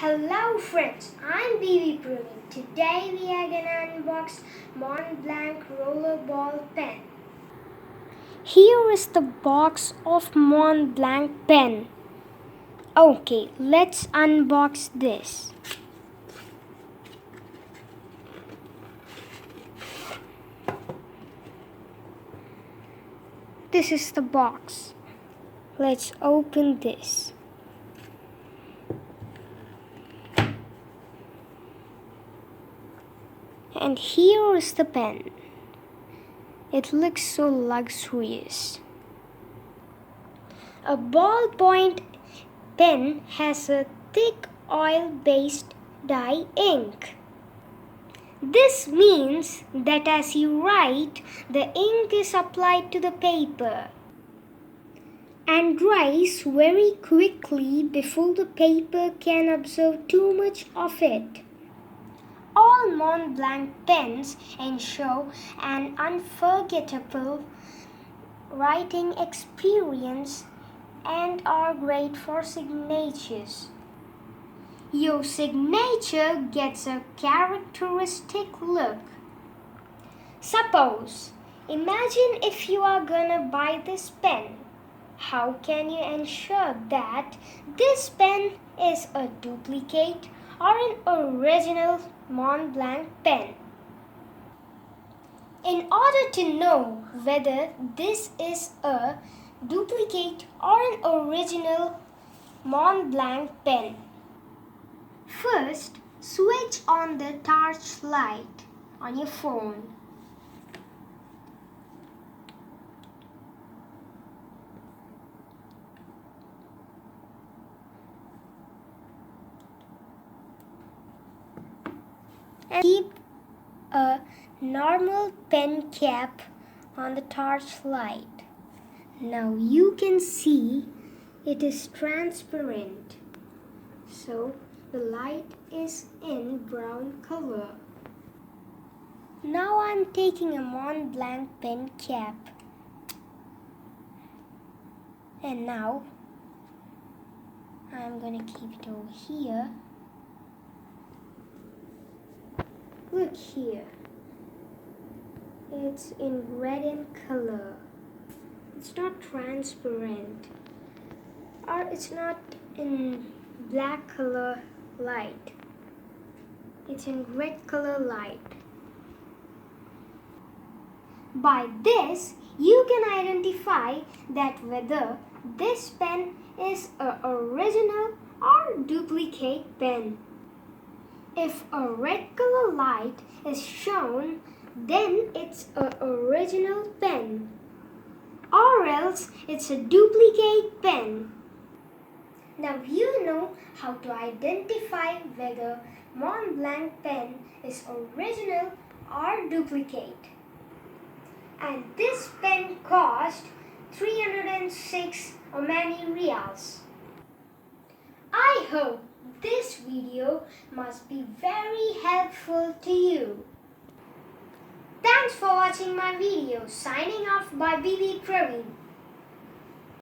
Hello friends, I'm B.B.Praveen. Today we are gonna unbox Mont Blanc rollerball pen. Here is the box of Mont Blanc pen. Okay, let's unbox this. This is the box. Let's open this. And here is the pen. It looks so luxurious. A ballpoint pen has a thick oil-based dye ink. This means that as you write, the ink is applied to the paper and dries very quickly before the paper can absorb too much of it. All Mont Blanc pens ensure an unforgettable writing experience and are great for signatures. Your signature gets a characteristic look. Imagine if you are gonna buy this pen. How can you ensure that this pen is a duplicate or an original Mont Blanc pen? In order to know whether this is a duplicate or an original Mont Blanc pen, first switch on the torch light on your phone. And keep a normal pen cap on the torch light. Now you can see it is transparent. So the light is in brown color. Now I'm taking a Mont Blanc pen cap. And now I'm going to keep it over here. Look here. It's in red in color. It's not transparent. Or it's not in black color light. It's in red color light. By this, you can identify that whether this pen is an original or duplicate pen. If a red color light is shown, then it's an original pen, or else it's a duplicate pen. Now you know how to identify whether Mont Blanc pen is original or duplicate. And this pen cost 306 Omani Rials. I hope this video must be very helpful to you. Thanks for watching my video. Signing off by B.B.Praveen.